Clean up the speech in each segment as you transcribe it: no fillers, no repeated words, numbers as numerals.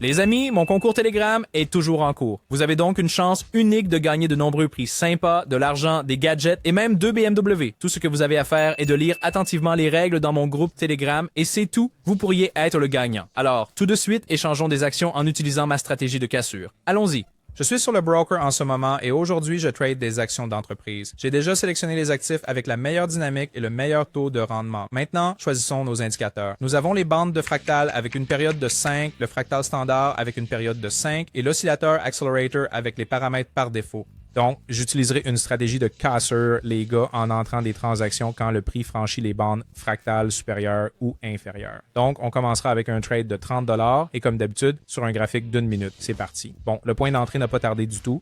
Les amis, mon concours Telegram est toujours en cours. Vous avez donc une chance unique de gagner de nombreux prix sympas, de l'argent, des gadgets et même 2 BMW. Tout ce que vous avez à faire est de lire attentivement les règles dans mon groupe Telegram et c'est tout. Vous pourriez être le gagnant. Alors, tout de suite, échangeons des actions en utilisant ma stratégie de cassure. Allons-y. Je suis sur le broker en ce moment et aujourd'hui, je trade des actions d'entreprise. J'ai déjà sélectionné les actifs avec la meilleure dynamique et le meilleur taux de rendement. Maintenant, choisissons nos indicateurs. Nous avons les bandes de fractal avec une période de 5, le fractal standard avec une période de 5 et l'oscillateur accelerator avec les paramètres par défaut. Donc, j'utiliserai une stratégie de casseur, les gars, en entrant des transactions quand le prix franchit les bandes fractales supérieures ou inférieures. Donc, on commencera avec un trade de 30 $ et comme d'habitude, sur un graphique d'une minute. C'est parti. Bon, le point d'entrée n'a pas tardé du tout.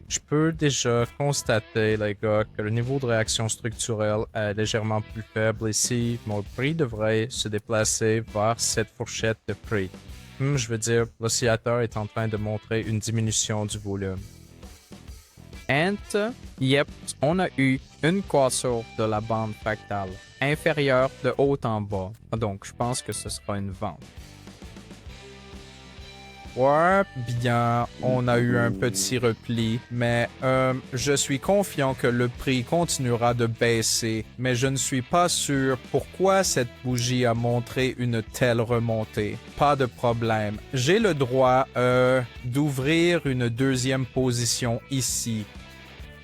Je peux déjà constater, les gars, que le niveau de réaction structurelle est légèrement plus faible ici. Mon prix devrait se déplacer vers cette fourchette de prix. Je veux dire, l'oscillateur est en train de montrer une diminution du volume. Yep, on a eu une cassure de la bande fractale inférieure de haut en bas. Donc, je pense que ce sera une vente. Ouais, bien, on a eu un petit repli, mais je suis confiant que le prix continuera de baisser, mais je ne suis pas sûr pourquoi cette bougie a montré une telle remontée. Pas de problème. J'ai le droit d'ouvrir une deuxième position ici.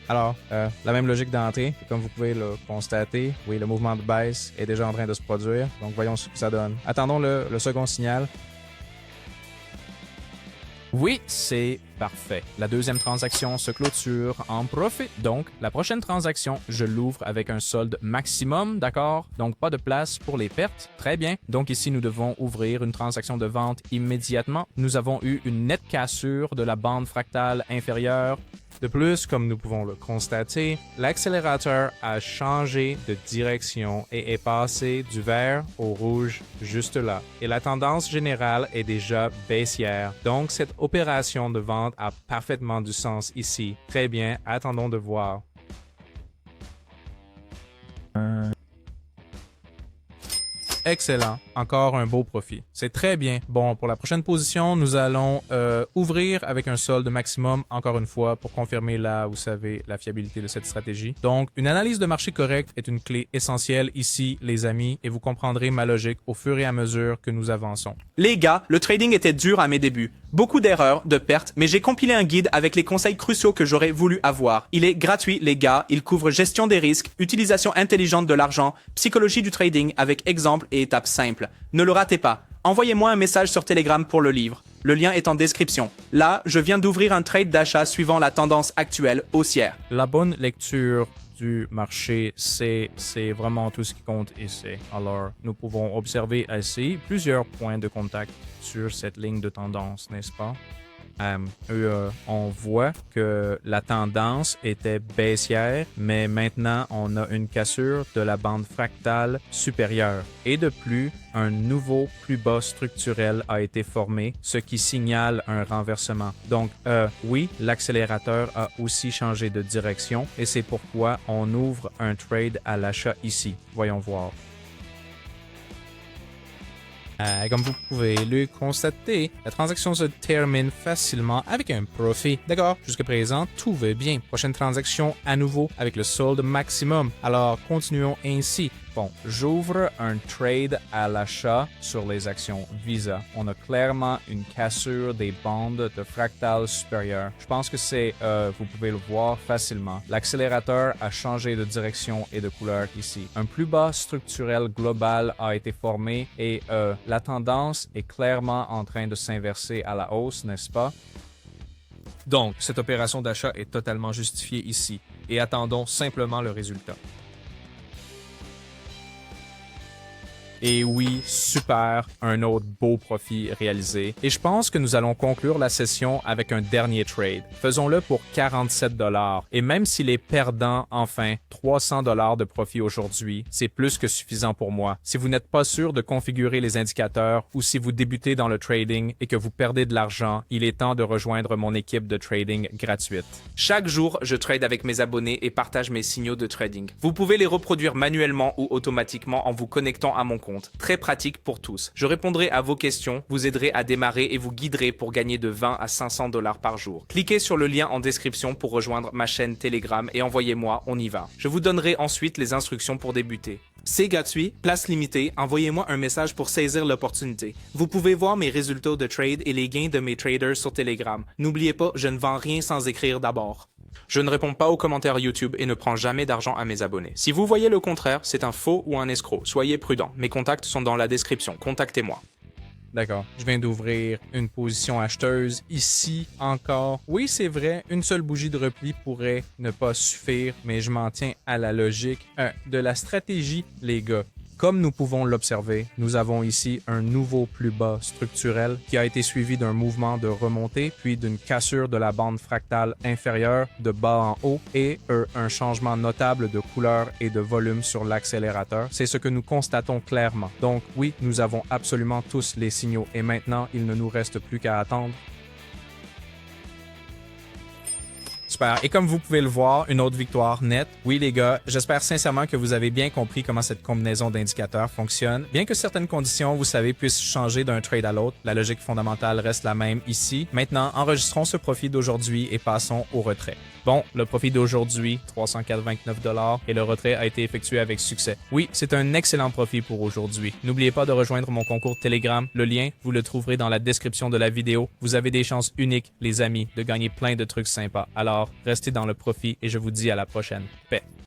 Alors, la même logique d'entrée, comme vous pouvez le constater, oui, le mouvement de baisse est déjà en train de se produire, donc voyons ce que ça donne. Attendons le second signal. Oui, c'est parfait. La deuxième transaction se clôture en profit. Donc, la prochaine transaction, je l'ouvre avec un solde maximum, d'accord? Donc, pas de place pour les pertes. Très bien. Donc, ici, nous devons ouvrir une transaction de vente immédiatement. Nous avons eu une nette cassure de la bande fractale inférieure. De plus, comme nous pouvons le constater, l'accélérateur a changé de direction et est passé du vert au rouge juste là. Et la tendance générale est déjà baissière. Donc, cette opération de vente a parfaitement du sens ici. Très bien, attendons de voir. Excellent. Encore un beau profit. C'est très bien. Bon, pour la prochaine position, nous allons ouvrir avec un solde maximum, encore une fois, pour confirmer là, vous savez, la fiabilité de cette stratégie. Donc, une analyse de marché correcte est une clé essentielle ici, les amis, et vous comprendrez ma logique au fur et à mesure que nous avançons. Les gars, le trading était dur à mes débuts. Beaucoup d'erreurs, de pertes, mais j'ai compilé un guide avec les conseils cruciaux que j'aurais voulu avoir. Il est gratuit, les gars. Il couvre gestion des risques, utilisation intelligente de l'argent, psychologie du trading avec exemples et étapes simples. Ne le ratez pas. Envoyez-moi un message sur Telegram pour le livre. Le lien est en description. Là, je viens d'ouvrir un trade d'achat suivant la tendance actuelle haussière. La bonne lecture du marché, c'est vraiment tout ce qui compte ici. Alors, nous pouvons observer ici plusieurs points de contact sur cette ligne de tendance, n'est-ce pas? On voit que la tendance était baissière, mais maintenant, on a une cassure de la bande fractale supérieure. Et de plus, un nouveau plus bas structurel a été formé, ce qui signale un renversement. Donc, oui, l'accélérateur a aussi changé de direction et c'est pourquoi on ouvre un trade à l'achat ici. Voyons voir. Comme vous pouvez le constater, la transaction se termine facilement avec un profit. D'accord, jusqu'à présent, tout va bien. Prochaine transaction à nouveau avec le solde maximum. Alors, continuons ainsi. Bon, j'ouvre un trade à l'achat sur les actions Visa. On a clairement une cassure des bandes de fractale supérieure. Je pense que c'est, vous pouvez le voir facilement. L'accélérateur a changé de direction et de couleur ici. Un plus bas structurel global a été formé et la tendance est clairement en train de s'inverser à la hausse, n'est-ce pas? Donc, cette opération d'achat est totalement justifiée ici et attendons simplement le résultat. Et oui, super, un autre beau profit réalisé. Et je pense que nous allons conclure la session avec un dernier trade. Faisons-le pour 47 $. Et même s'il est perdant, enfin, 300 $ de profit aujourd'hui, c'est plus que suffisant pour moi. Si vous n'êtes pas sûr de configurer les indicateurs ou si vous débutez dans le trading et que vous perdez de l'argent, il est temps de rejoindre mon équipe de trading gratuite. Chaque jour, je trade avec mes abonnés et partage mes signaux de trading. Vous pouvez les reproduire manuellement ou automatiquement en vous connectant à mon compte. compte. Très pratique pour tous. Je répondrai à vos questions, vous aiderai à démarrer et vous guiderai pour gagner de 20 à 500 dollars par jour. Cliquez sur le lien en description pour rejoindre ma chaîne Telegram et envoyez-moi, on y va. Je vous donnerai ensuite les instructions pour débuter. C'est gratuit, place limitée, envoyez-moi un message pour saisir l'opportunité. Vous pouvez voir mes résultats de trade et les gains de mes traders sur Telegram. N'oubliez pas, je ne vends rien sans écrire d'abord. Je ne réponds pas aux commentaires YouTube et ne prends jamais d'argent à mes abonnés. Si vous voyez le contraire, c'est un faux ou un escroc. Soyez prudent. Mes contacts sont dans la description. Contactez-moi. D'accord. Je viens d'ouvrir une position acheteuse ici encore. Oui, c'est vrai, une seule bougie de repli pourrait ne pas suffire, mais je m'en tiens à la logique de la stratégie, les gars. Comme nous pouvons l'observer, nous avons ici un nouveau plus bas structurel qui a été suivi d'un mouvement de remontée, puis d'une cassure de la bande fractale inférieure de bas en haut et un changement notable de couleur et de volume sur l'accélérateur. C'est ce que nous constatons clairement. Donc oui, nous avons absolument tous les signaux et maintenant, il ne nous reste plus qu'à attendre. Super. Et comme vous pouvez le voir, une autre victoire nette. Oui, les gars, j'espère sincèrement que vous avez bien compris comment cette combinaison d'indicateurs fonctionne. Bien que certaines conditions, vous savez, puissent changer d'un trade à l'autre, la logique fondamentale reste la même ici. Maintenant, enregistrons ce profit d'aujourd'hui et passons au retrait. Bon, le profit d'aujourd'hui, 389 $ et le retrait a été effectué avec succès. Oui, c'est un excellent profit pour aujourd'hui. N'oubliez pas de rejoindre mon concours Telegram. Le lien, vous le trouverez dans la description de la vidéo. Vous avez des chances uniques, les amis, de gagner plein de trucs sympas. Alors, restez dans le profit et je vous dis à la prochaine. Paix.